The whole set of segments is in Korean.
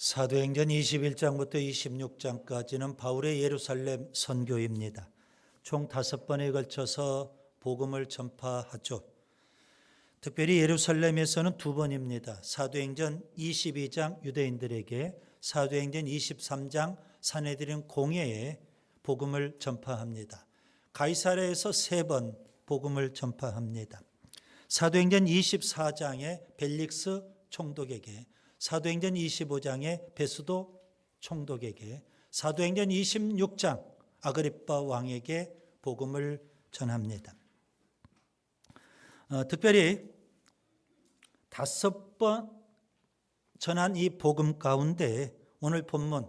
사도행전 21장부터 26장까지는 바울의 예루살렘 선교입니다. 총 5번에 걸쳐서 복음을 전파하죠. 특별히 예루살렘에서는 2번입니다. 사도행전 22장 유대인들에게, 사도행전 23장 산헤드린 공회에 복음을 전파합니다. 가이사랴에서 3번 복음을 전파합니다. 사도행전 24장에 벨릭스 총독에게, 사도행전 25장에 베스도 총독에게, 사도행전 26장 아그리빠 왕에게 복음을 전합니다. 특별히 5번 전한 이 복음 가운데 오늘 본문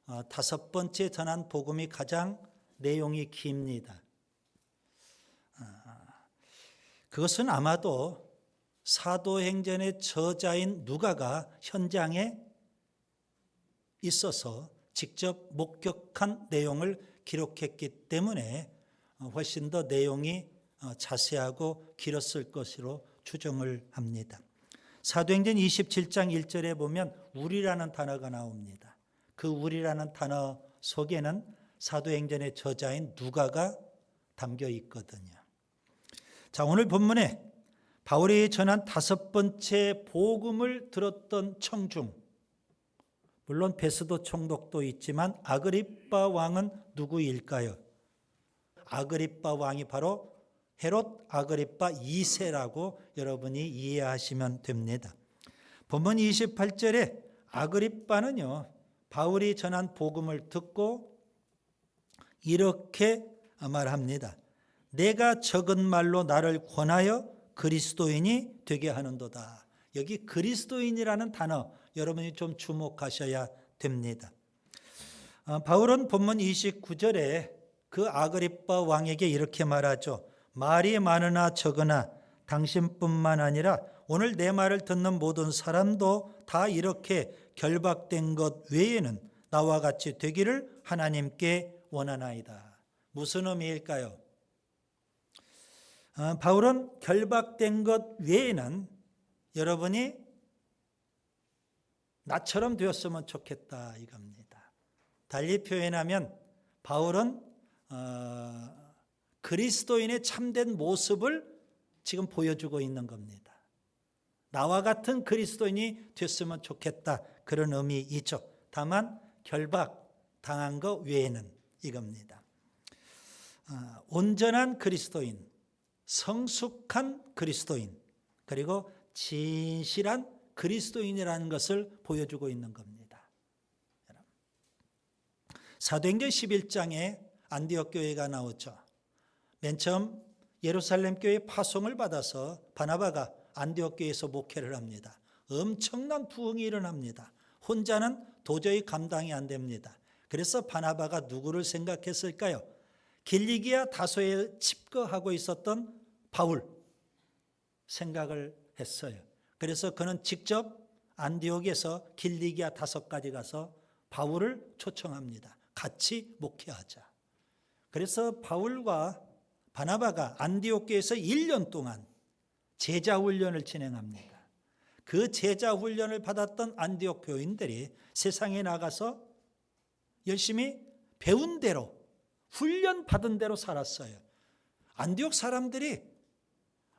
5번째 전한 복음이 가장 내용이 깁니다. 그것은 아마도 사도행전의 저자인 누가가 현장에 있어서 직접 목격한 내용을 기록했기 때문에 훨씬 더 내용이 자세하고 길었을 것으로 추정을 합니다. 사도행전 27장 1절에 보면 우리라는 단어가 나옵니다. 그 우리라는 단어 속에는 사도행전의 저자인 누가가 담겨 있거든요. 자, 오늘 본문에 바울이 전한 5번째 복음을 들었던 청중, 물론 베스도 총독도 있지만 아그리빠 왕은 누구일까요? 아그리빠 왕이 바로 헤롯 아그리빠 2세라고 여러분이 이해하시면 됩니다. 본문 28절에 아그리빠는요, 바울이 전한 복음을 듣고 이렇게 말합니다. 내가 적은 말로 나를 권하여 그리스도인이 되게 하는도다. 여기 그리스도인이라는 단어 여러분이 좀 주목하셔야 됩니다. 바울은 본문 29절에 그 아그리빠 왕에게 이렇게 말하죠. 말이 많으나 적으나 당신뿐만 아니라 오늘 내 말을 듣는 모든 사람도 다 이렇게 결박된 것 외에는 나와 같이 되기를 하나님께 원하나이다. 무슨 의미일까요? 바울은 결박된 것 외에는 여러분이 나처럼 되었으면 좋겠다 이겁니다. 달리 표현하면 바울은 그리스도인의 참된 모습을 지금 보여주고 있는 겁니다. 나와 같은 그리스도인이 됐으면 좋겠다 그런 의미이죠. 다만 결박당한 것 외에는 이겁니다. 온전한 그리스도인, 성숙한 그리스도인, 그리고 진실한 그리스도인이라는 것을 보여주고 있는 겁니다. 사도행전 11장에 안디옥 교회가 나오죠. 맨 처음 예루살렘 교회 파송을 받아서 바나바가 안디옥 교회에서 목회를 합니다. 엄청난 부흥이 일어납니다. 혼자는 도저히 감당이 안 됩니다. 그래서 바나바가 누구를 생각했을까요? 길리기아 다소에 칩거하고 있었던 바울 생각을 했어요. 그래서 그는 직접 안디옥에서 길리기아 다소까지 가서 바울을 초청합니다. 같이 목회하자. 그래서 바울과 바나바가 안디옥 교회에서 1년 동안 제자 훈련을 진행합니다. 그 제자 훈련을 받았던 안디옥 교인들이 세상에 나가서 열심히 배운 대로 훈련 받은 대로 살았어요. 안디옥 사람들이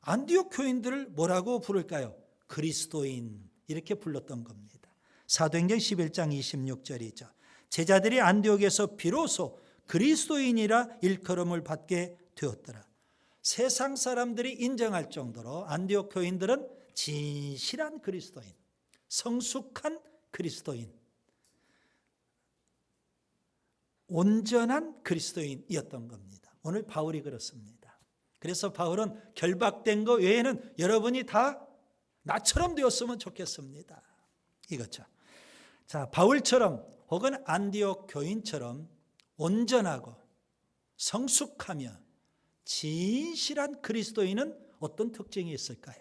안디옥 교인들을 뭐라고 부를까요? 그리스도인 이렇게 불렀던 겁니다. 사도행전 11장 26절이죠. 제자들이 안디옥에서 비로소 그리스도인이라 일컬음을 받게 되었더라. 세상 사람들이 인정할 정도로 안디옥 교인들은 진실한 그리스도인, 성숙한 그리스도인, 온전한 그리스도인이었던 겁니다. 오늘 바울이 그렇습니다. 그래서 바울은 결박된 것 외에는 여러분이 다 나처럼 되었으면 좋겠습니다. 이거죠. 자, 바울처럼 혹은 안디옥 교인처럼 온전하고 성숙하며 진실한 그리스도인은 어떤 특징이 있을까요?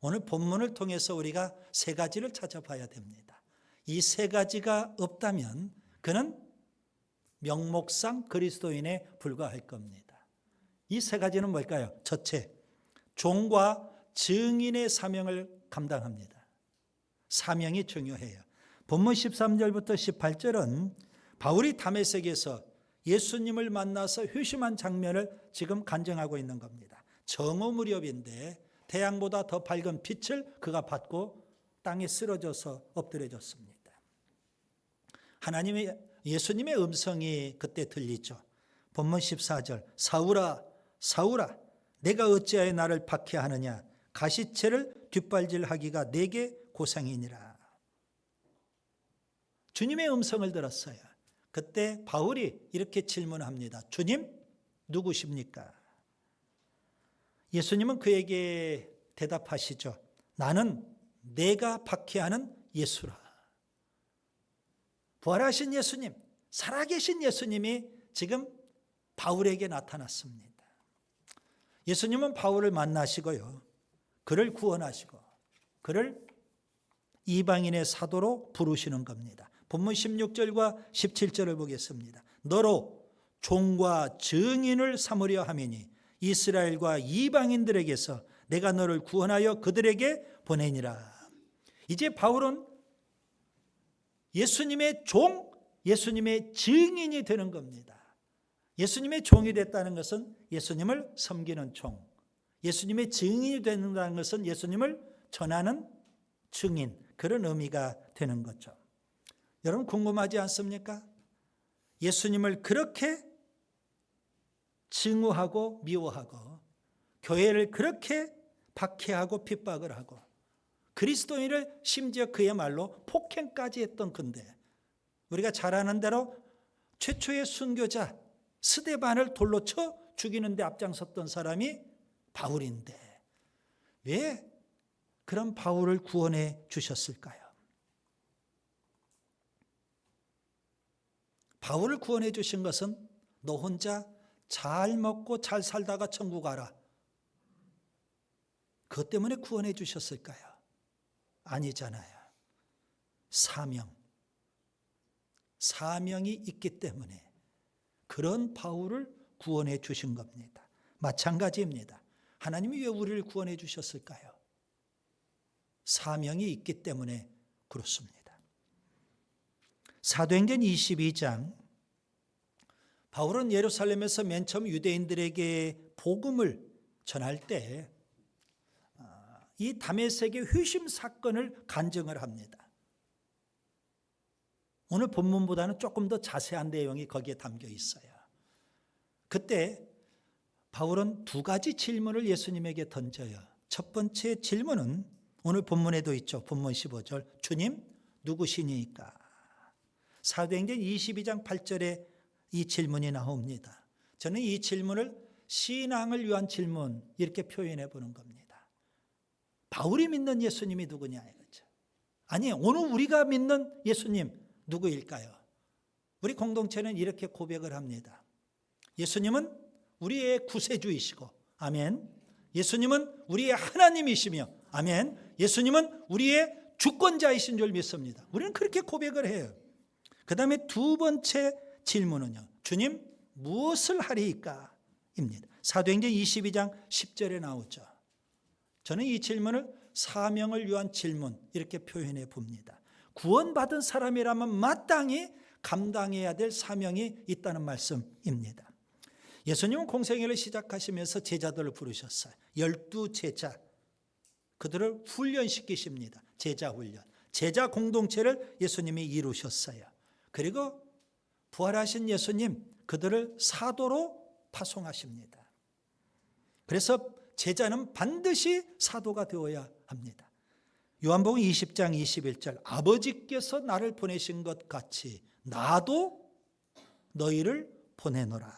오늘 본문을 통해서 우리가 3가지를 찾아봐야 됩니다. 이 3가지가 없다면 그는 명목상 그리스도인에 불과할 겁니다. 이 3가지는 뭘까요? 첫째, 종과 증인의 사명을 감당합니다. 사명이 중요해요. 본문 13절부터 18절은 바울이 다메섹에서 예수님을 만나서 회심한 장면을 지금 간증하고 있는 겁니다. 정오 무렵인데 태양보다 더 밝은 빛을 그가 받고 땅에 쓰러져서 엎드려졌습니다. 예수님의 음성이 그때 들리죠. 본문 14절, 사울아 사울아 내가 어찌하여 나를 박해하느냐, 가시체를 뒷발질하기가 내게 고생이니라. 주님의 음성을 들었어요. 그때 바울이 이렇게 질문합니다. 주님 누구십니까? 예수님은 그에게 대답하시죠. 나는 내가 박해하는 예수라. 부활하신 예수님, 살아계신 예수님이 지금 바울에게 나타났습니다. 예수님은 바울을 만나시고요, 그를 구원하시고 그를 이방인의 사도로 부르시는 겁니다. 본문 16절과 17절을 보겠습니다. 너로 종과 증인을 삼으려 함이니 이스라엘과 이방인들에게서 내가 너를 구원하여 그들에게 보내니라. 이제 바울은 예수님의 종, 예수님의 증인이 되는 겁니다. 예수님의 종이 됐다는 것은 예수님을 섬기는 종, 예수님의 증인이 된다는 것은 예수님을 전하는 증인, 그런 의미가 되는 거죠. 여러분 궁금하지 않습니까? 예수님을 그렇게 증오하고 미워하고 교회를 그렇게 박해하고 핍박을 하고 그리스도인을 심지어 그야말로 폭행까지 했던 건데, 우리가 잘 아는 대로 최초의 순교자 스데반을 돌로 쳐 죽이는 데 앞장섰던 사람이 바울인데 왜 그런 바울을 구원해 주셨을까요? 바울을 구원해 주신 것은 너 혼자 잘 먹고 잘 살다가 천국 가라, 그것 때문에 구원해 주셨을까요? 아니잖아요. 사명이 있기 때문에 그런 바울을 구원해 주신 겁니다. 마찬가지입니다. 하나님이 왜 우리를 구원해 주셨을까요? 사명이 있기 때문에 그렇습니다. 사도행전 22장, 바울은 예루살렘에서 맨 처음 유대인들에게 복음을 전할 때 이 다메섹의 회심 사건을 간증을 합니다. 오늘 본문보다는 조금 더 자세한 내용이 거기에 담겨 있어요. 그때 바울은 두 가지 질문을 예수님에게 던져요. 첫 번째 질문은 오늘 본문에도 있죠. 본문 15절, 주님 누구시니까? 사도행전 22장 8절에 이 질문이 나옵니다. 저는 이 질문을 신앙을 위한 질문 이렇게 표현해 보는 겁니다. 바울이 믿는 예수님이 누구냐 이거죠. 아니, 오늘 우리가 믿는 예수님 누구일까요? 우리 공동체는 이렇게 고백을 합니다. 예수님은 우리의 구세주이시고 아멘. 예수님은 우리의 하나님이시며 아멘. 예수님은 우리의 주권자이신 줄 믿습니다. 우리는 그렇게 고백을 해요. 그 다음에 두 번째 질문은요, 주님 무엇을 하리이까? 입니다. 사도행전 22장 10절에 나오죠. 저는 이 질문을 사명을 위한 질문 이렇게 표현해 봅니다. 구원받은 사람이라면 마땅히 감당해야 될 사명이 있다는 말씀입니다. 예수님은 공생애를 시작하시면서 제자들을 부르셨어요. 12제자, 그들을 훈련시키십니다. 제자 훈련, 제자 공동체를 예수님이 이루셨어요. 그리고 부활하신 예수님, 그들을 사도로 파송하십니다. 그래서 제자는 반드시 사도가 되어야 합니다. 요한복음 20장 21절, 아버지께서 나를 보내신 것 같이 나도 너희를 보내노라.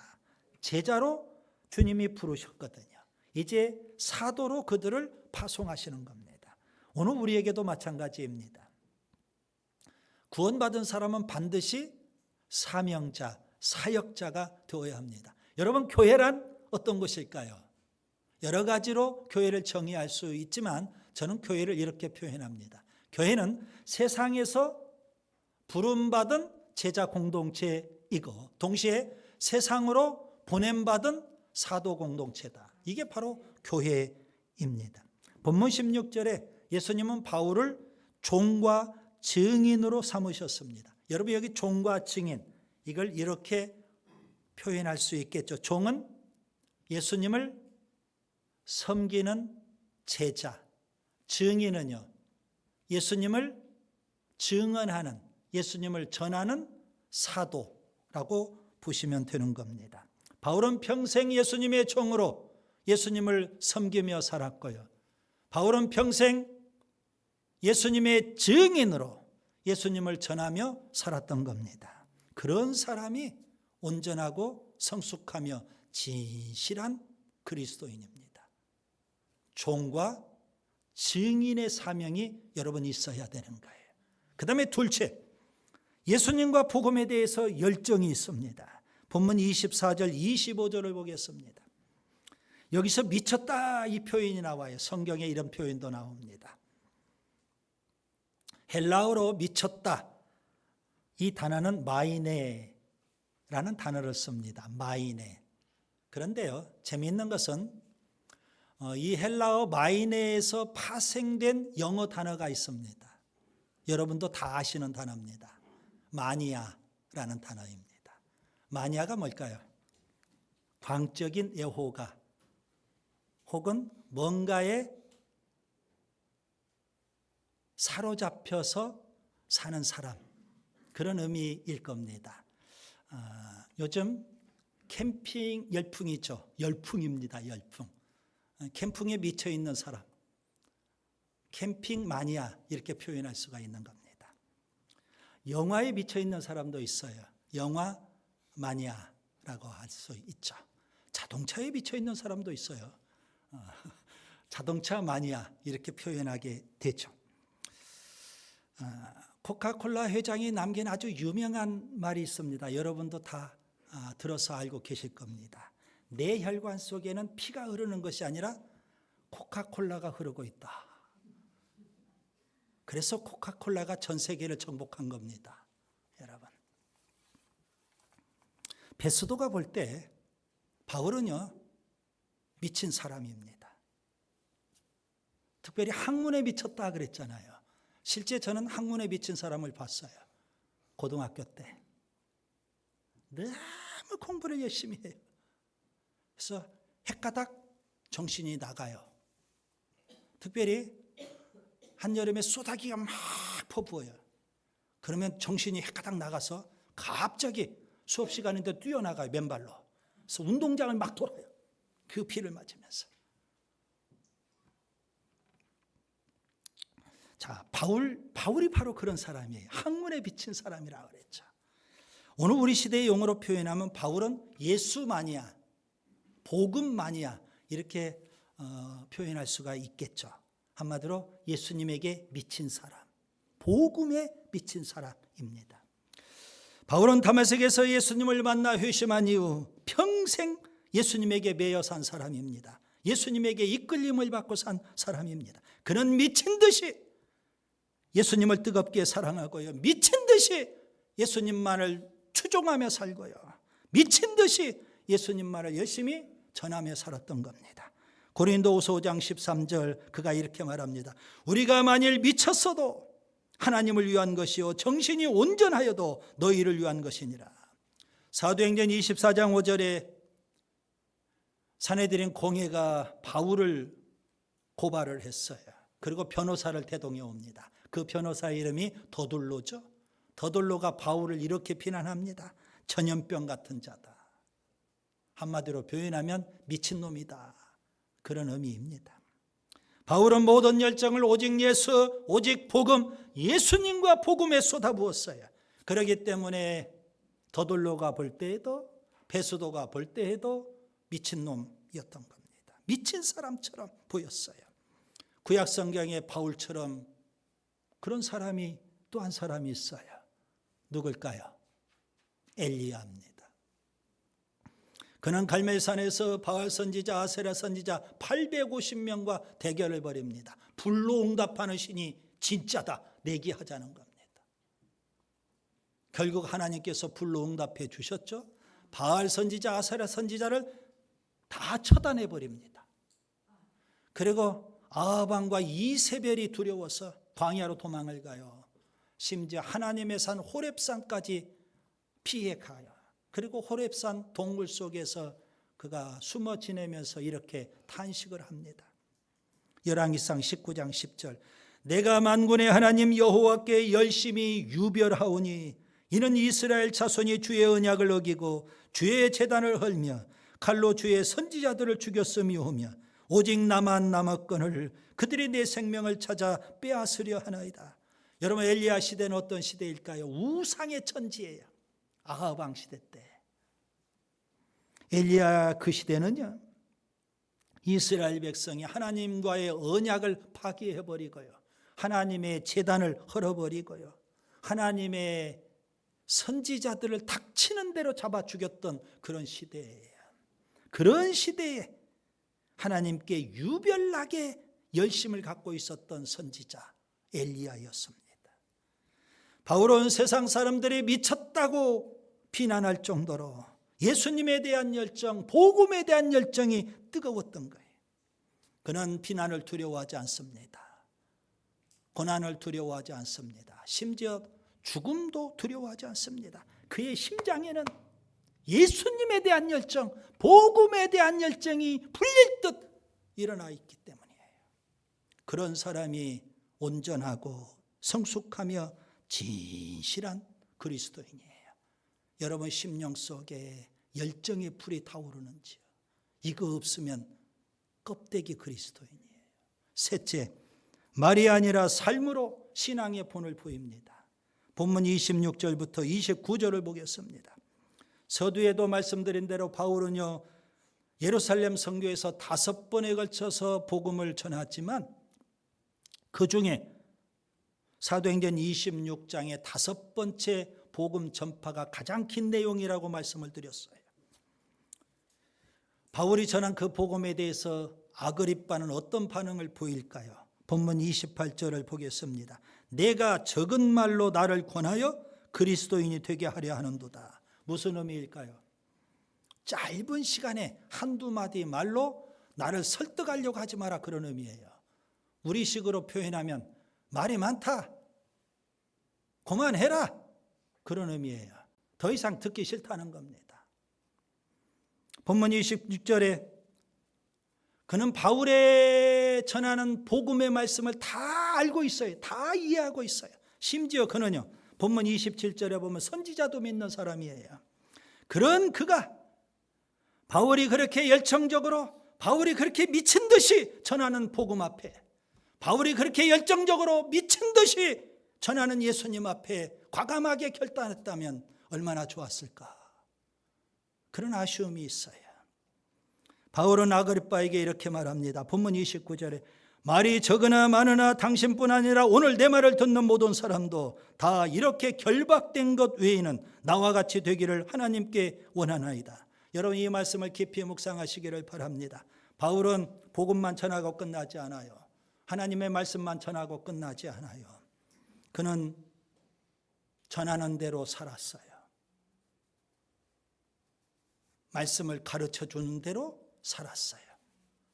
제자로 주님이 부르셨거든요. 이제 사도로 그들을 파송하시는 겁니다. 오늘 우리에게도 마찬가지입니다. 구원받은 사람은 반드시 사명자, 사역자가 되어야 합니다. 여러분, 교회란 어떤 것일까요? 여러 가지로 교회를 정의할 수 있지만 저는 교회를 이렇게 표현합니다. 교회는 세상에서 부름받은 제자 공동체이고 동시에 세상으로 보냄받은 사도 공동체다. 이게 바로 교회입니다. 본문 16절에 예수님은 바울을 종과 증인으로 삼으셨습니다. 여러분 여기 종과 증인 이걸 이렇게 표현할 수 있겠죠. 종은 예수님을 섬기는 제자, 증인은요 예수님을 증언하는, 예수님을 전하는 사도라고 보시면 되는 겁니다. 바울은 평생 예수님의 종으로 예수님을 섬기며 살았고요. 바울은 평생 예수님의 증인으로 예수님을 전하며 살았던 겁니다. 그런 사람이 온전하고 성숙하며 진실한 그리스도인입니다. 종과 증인의 사명이 여러분 있어야 되는 거예요. 그 다음에 둘째, 예수님과 복음에 대해서 열정이 있습니다. 본문 24절 25절을 보겠습니다. 여기서 미쳤다 이 표현이 나와요. 성경에 이런 표현도 나옵니다. 헬라어로 미쳤다 이 단어는 마이네라는 단어를 씁니다. 마이네. 그런데요 재미있는 것은 이 헬라어 마이네에서 파생된 영어 단어가 있습니다. 여러분도 다 아시는 단어입니다. 마니아라는 단어입니다. 마니아가 뭘까요? 광적인 애호가 혹은 뭔가에 사로잡혀서 사는 사람, 그런 의미일 겁니다. 요즘 캠핑 열풍이죠. 열풍입니다. 열풍. 캠핑에 미쳐 있는 사람, 캠핑 마니아 이렇게 표현할 수가 있는 겁니다. 영화에 미쳐 있는 사람도 있어요. 영화 마니아라고 할 수 있죠. 자동차에 미쳐 있는 사람도 있어요. 자동차 마니아 이렇게 표현하게 되죠. 코카콜라 회장이 남긴 아주 유명한 말이 있습니다. 여러분도 다 들어서 알고 계실 겁니다. 내 혈관 속에는 피가 흐르는 것이 아니라 코카콜라가 흐르고 있다. 그래서 코카콜라가 전 세계를 정복한 겁니다. 여러분, 베스도가 볼 때 바울은요 미친 사람입니다. 특별히 학문에 미쳤다 그랬잖아요. 실제 저는 학문에 미친 사람을 봤어요. 고등학교 때 너무 공부를 열심히 해요. 그래서 헷가닥 정신이 나가요. 특별히 한여름에 쏘다기가 막 퍼부어요. 그러면 정신이 헷가닥 나가서 갑자기 수업 시간인데 뛰어나가요. 맨발로. 그래서 운동장을 막 돌아요. 그 피를 맞으면서. 자, 바울이 바로 그런 사람이에요. 학문에 비친 사람이라고 그랬죠. 오늘 우리 시대의 용어로 표현하면 바울은 예수 마니아, 복음 마니아 이렇게 표현할 수가 있겠죠. 한마디로 예수님에게 미친 사람, 복음에 미친 사람입니다. 바울은 다메섹에서 예수님을 만나 회심한 이후 평생 예수님에게 매여 산 사람입니다. 예수님에게 이끌림을 받고 산 사람입니다. 그는 미친 듯이 예수님을 뜨겁게 사랑하고요, 미친 듯이 예수님만을 추종하며 살고요, 미친 듯이 예수님만을 열심히 전하며 살았던 겁니다. 고린도후서 5장 13절 그가 이렇게 말합니다. 우리가 만일 미쳤어도 하나님을 위한 것이요 정신이 온전하여도 너희를 위한 것이니라. 사도행전 24장 5절에 사내들인 공회가 바울을 고발을 했어요. 그리고 변호사를 대동해 옵니다. 그 변호사 이름이 더둘로죠. 더둘로가 바울을 이렇게 비난합니다. 전염병 같은 자다. 한마디로 표현하면 미친놈이다. 그런 의미입니다. 바울은 모든 열정을 오직 예수, 오직 복음, 예수님과 복음에 쏟아부었어요. 그렇기 때문에 더둘로가 볼 때에도 베스도가 볼 때에도 미친놈이었던 겁니다. 미친 사람처럼 보였어요. 구약 성경에 바울처럼 그런 사람이 또 한 사람이 있어요. 누굴까요? 엘리야입니다. 그는 갈멜산에서 바알 선지자, 아세라 선지자 850명과 대결을 벌입니다. 불로 응답하는 신이 진짜다 내기하자는 겁니다. 결국 하나님께서 불로 응답해 주셨죠. 바알 선지자, 아세라 선지자를 다 처단해 버립니다. 그리고 아합 왕과 이세벨이 두려워서 광야로 도망을 가요. 심지어 하나님의 산 호렙산까지 피해 가요. 그리고 호렙산 동굴 속에서 그가 숨어 지내면서 이렇게 탄식을 합니다. 열왕기상 19장 10절 내가 만군의 하나님 여호와께 열심히 유별하오니 이는 이스라엘 자손이 주의 언약을 어기고 주의 제단을 헐며 칼로 주의 선지자들을 죽였음이오며 오직 나만 남았거늘 그들이 내 생명을 찾아 빼앗으려 하나이다. 여러분, 엘리야 시대는 어떤 시대일까요? 우상의 천지예요. 아합 왕 시대 때. 엘리야 그 시대는요, 이스라엘 백성이 하나님과의 언약을 파기해버리고요, 하나님의 제단을 헐어버리고요, 하나님의 선지자들을 닥치는 대로 잡아 죽였던 그런 시대예요. 그런 시대에 하나님께 유별나게 열심을 갖고 있었던 선지자 엘리야였습니다. 바울은 세상 사람들이 미쳤다고 비난할 정도로 예수님에 대한 열정, 복음에 대한 열정이 뜨거웠던 거예요. 그는 비난을 두려워하지 않습니다. 고난을 두려워하지 않습니다. 심지어 죽음도 두려워하지 않습니다. 그의 심장에는 예수님에 대한 열정, 복음에 대한 열정이 불릴 듯 일어나 있기 때문이에요. 그런 사람이 온전하고 성숙하며 진실한 그리스도인이에요. 여러분 심령 속에 열정의 불이 타오르는지요? 이거 없으면 껍데기 그리스도인이에요. 셋째, 말이 아니라 삶으로 신앙의 본을 보입니다. 본문 26절부터 29절을 보겠습니다. 서두에도 말씀드린 대로 바울은요, 예루살렘 선교에서 5번에 걸쳐서 복음을 전했지만 그 중에 사도행전 26장의 5번째 복음 전파가 가장 긴 내용이라고 말씀을 드렸어요. 바울이 전한 그 복음에 대해서 아그리빠는 어떤 반응을 보일까요? 본문 28절을 보겠습니다. 내가 적은 말로 나를 권하여 그리스도인이 되게 하려 하는도다. 무슨 의미일까요? 짧은 시간에 한두 마디 말로 나를 설득하려고 하지 마라, 그런 의미예요. 우리식으로 표현하면 말이 많다, 그만해라, 그런 의미예요. 더 이상 듣기 싫다는 겁니다. 본문 26절에 그는 바울의 전하는 복음의 말씀을 다 알고 있어요. 다 이해하고 있어요. 심지어 그는요, 본문 27절에 보면 선지자도 믿는 사람이에요. 그런 그가 바울이 그렇게 열정적으로, 바울이 그렇게 미친 듯이 전하는 복음 앞에, 바울이 그렇게 열정적으로 미친 듯이 전하는 예수님 앞에 과감하게 결단했다면 얼마나 좋았을까. 그런 아쉬움이 있어요. 바울은 아그리빠에게 이렇게 말합니다. 본문 29절에 말이 적으나 많으나 당신뿐 아니라 오늘 내 말을 듣는 모든 사람도 다 이렇게 결박된 것 외에는 나와 같이 되기를 하나님께 원하나이다. 여러분, 이 말씀을 깊이 묵상하시기를 바랍니다. 바울은 복음만 전하고 끝나지 않아요. 하나님의 말씀만 전하고 끝나지 않아요. 그는 전하는 대로 살았어요. 말씀을 가르쳐 주는 대로 살았어요.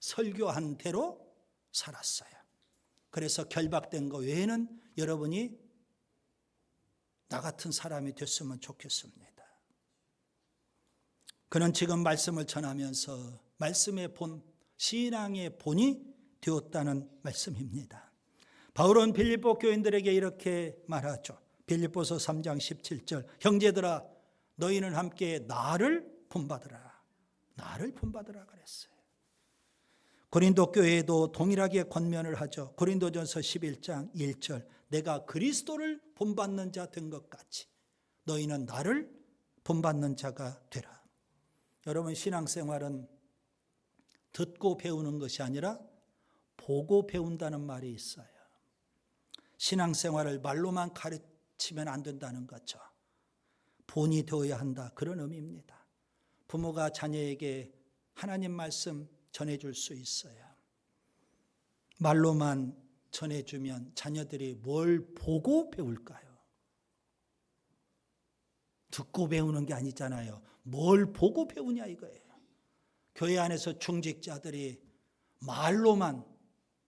설교한 대로 살았어요. 그래서 결박된 것 외에는 여러분이 나 같은 사람이 됐으면 좋겠습니다. 그는 지금 말씀을 전하면서 말씀의 본, 신앙의 본이 되었다는 말씀입니다. 바울은 빌립보 교인들에게 이렇게 말하죠. 빌립보서 3장 17절 형제들아 너희는 함께 나를 본받으라. 나를 본받으라 그랬어요. 고린도 교회에도 동일하게 권면을 하죠. 고린도전서 11장 1절 내가 그리스도를 본받는 자 된 것 같이 너희는 나를 본받는 자가 되라. 여러분, 신앙생활은 듣고 배우는 것이 아니라 보고 배운다는 말이 있어요. 신앙생활을 말로만 가르치면 안 된다는 거죠. 본이 되어야 한다, 그런 의미입니다. 부모가 자녀에게 하나님 말씀 전해줄 수 있어요. 말로만 전해주면 자녀들이 뭘 보고 배울까요? 듣고 배우는 게 아니잖아요. 뭘 보고 배우냐 이거예요. 교회 안에서 중직자들이 말로만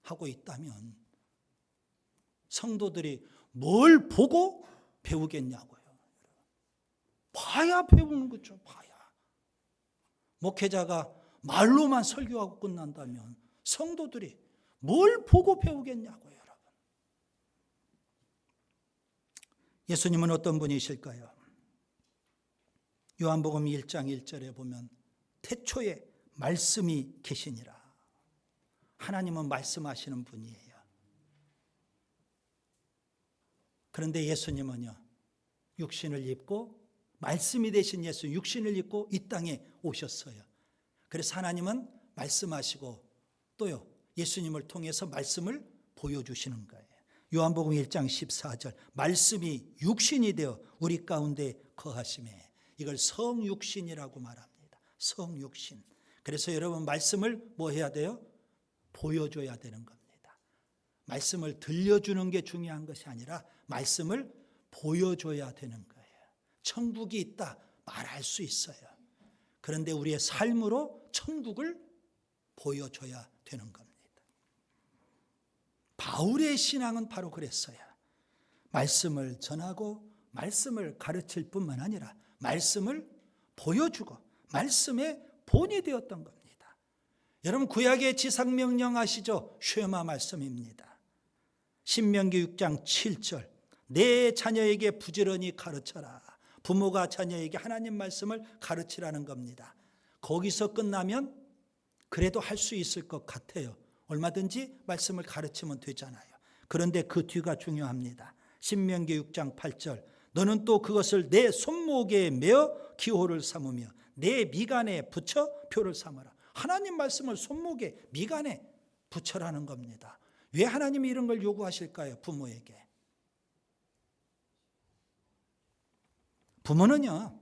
하고 있다면 성도들이 뭘 보고 배우겠냐고요. 봐야 배우는 거죠. 봐야. 목회자가 말로만 설교하고 끝난다면 성도들이 뭘 보고 배우겠냐고요, 여러분. 예수님은 어떤 분이실까요? 요한복음 1장 1절에 보면 태초에 말씀이 계시니라. 하나님은 말씀하시는 분이에요. 그런데 예수님은요, 육신을 입고 말씀이 되신 예수 육신을 입고 이 땅에 오셨어요. 그래서 하나님은 말씀하시고 또요, 예수님을 통해서 말씀을 보여주시는 거예요. 요한복음 1장 14절 말씀이 육신이 되어 우리 가운데 거하심에, 이걸 성육신이라고 말합니다. 성육신. 그래서 여러분 말씀을 뭐 해야 돼요? 보여줘야 되는 겁니다. 말씀을 들려주는 게 중요한 것이 아니라 말씀을 보여줘야 되는 거예요. 천국이 있다 말할 수 있어요. 그런데 우리의 삶으로 천국을 보여줘야 되는 겁니다. 바울의 신앙은 바로 그랬어요. 말씀을 전하고 말씀을 가르칠 뿐만 아니라 말씀을 보여주고 말씀의 본이 되었던 겁니다. 여러분 구약의 지상명령 아시죠? 쉐마 말씀입니다. 신명기 6장 7절 내 자녀에게 부지런히 가르쳐라. 부모가 자녀에게 하나님 말씀을 가르치라는 겁니다. 거기서 끝나면 그래도 할 수 있을 것 같아요. 얼마든지 말씀을 가르치면 되잖아요. 그런데 그 뒤가 중요합니다. 신명기 6장 8절 너는 또 그것을 내 손목에 메어 기호를 삼으며 내 미간에 붙여 표를 삼아라. 하나님 말씀을 손목에 미간에 붙여라는 겁니다. 왜 하나님이 이런 걸 요구하실까요? 부모에게. 부모는요,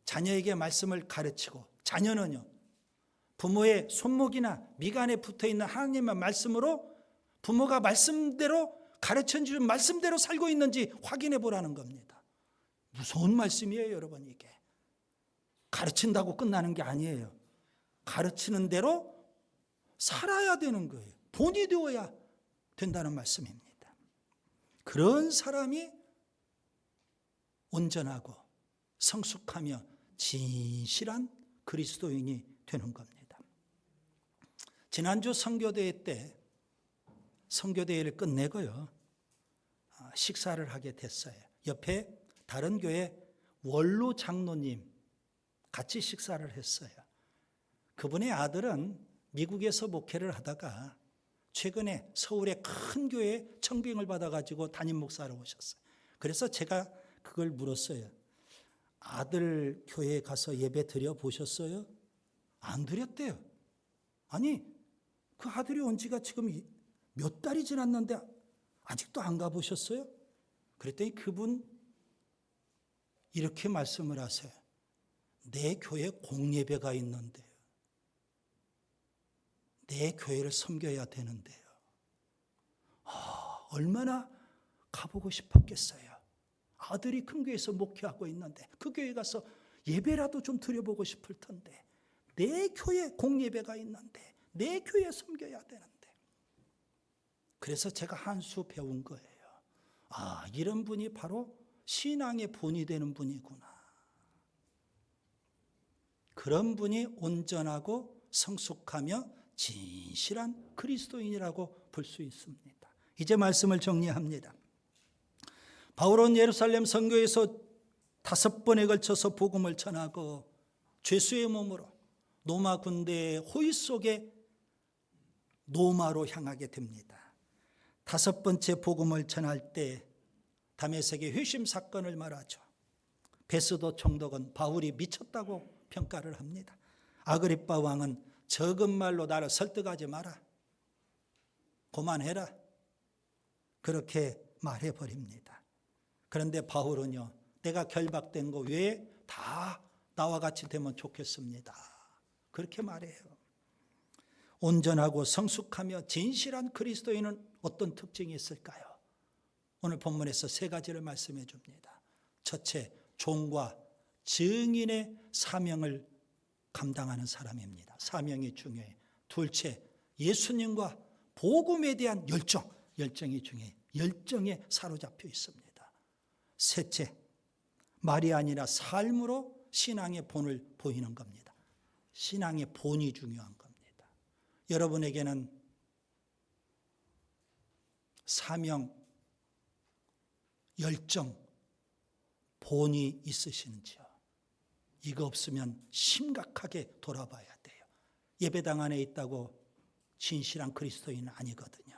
자녀에게 말씀을 가르치고 자녀는요, 부모의 손목이나 미간에 붙어있는 하나님의 말씀으로 부모가 말씀대로 가르쳐준 말씀대로 살고 있는지 확인해 보라는 겁니다. 무서운 말씀이에요, 여러분. 이게 가르친다고 끝나는 게 아니에요. 가르치는 대로 살아야 되는 거예요. 본이 되어야 된다는 말씀입니다. 그런 사람이 온전하고 성숙하며 진실한 그리스도인이 되는 겁니다. 지난주 선교대회 때 선교대회를 끝내고요, 식사를 하게 됐어요. 옆에 다른 교회 원로 장로님 같이 식사를 했어요. 그분의 아들은 미국에서 목회를 하다가 최근에 서울의 큰 교회에 청빙을 받아가지고 담임 목사로 오셨어요. 그래서 제가 그걸 물었어요. 아들 교회에 가서 예배 드려 보셨어요? 안 드렸대요. 아니, 그 아들이 온 지가 지금 몇 달이 지났는데 아직도 안 가보셨어요? 그랬더니 그분 이렇게 말씀을 하세요. 내 교회 공예배가 있는데요. 내 교회를 섬겨야 되는데요. 얼마나 가보고 싶었겠어요. 아들이 큰 교회에서 목회하고 있는데 그 교회 가서 예배라도 좀 드려보고 싶을 텐데 내 교회 공예배가 있는데 내 교회 섬겨야 되는데. 그래서 제가 한 수 배운 거예요. 이런 분이 바로 신앙의 본이 되는 분이구나. 그런 분이 온전하고 성숙하며 진실한 그리스도인이라고 볼 수 있습니다. 이제 말씀을 정리합니다. 바울은 예루살렘 선교에서 5번에 걸쳐서 복음을 전하고 죄수의 몸으로 로마 군대의 호위 속에 로마로 향하게 됩니다. 5번째 복음을 전할 때 다메섹의 회심 사건을 말하죠. 베스도 총독은 바울이 미쳤다고 평가를 합니다. 아그리빠 왕은 적은 말로 나를 설득하지 마라. 그만해라. 그렇게 말해버립니다. 그런데 바울은요, 내가 결박된 거 외에 다 나와 같이 되면 좋겠습니다. 그렇게 말해요. 온전하고 성숙하며 진실한 그리스도인은 어떤 특징이 있을까요? 오늘 본문에서 3가지를 말씀해 줍니다. 첫째, 종과 증인의 사명을 감당하는 사람입니다. 사명이 중요해요. 둘째, 예수님과 복음에 대한 열정이 중요해요. 열정에 사로잡혀 있습니다. 셋째, 말이 아니라 삶으로 신앙의 본을 보이는 겁니다. 신앙의 본이 중요한 겁니다. 여러분에게는 사명, 열정, 본이 있으신지요? 이거 없으면 심각하게 돌아봐야 돼요. 예배당 안에 있다고 진실한 그리스도인은 아니거든요.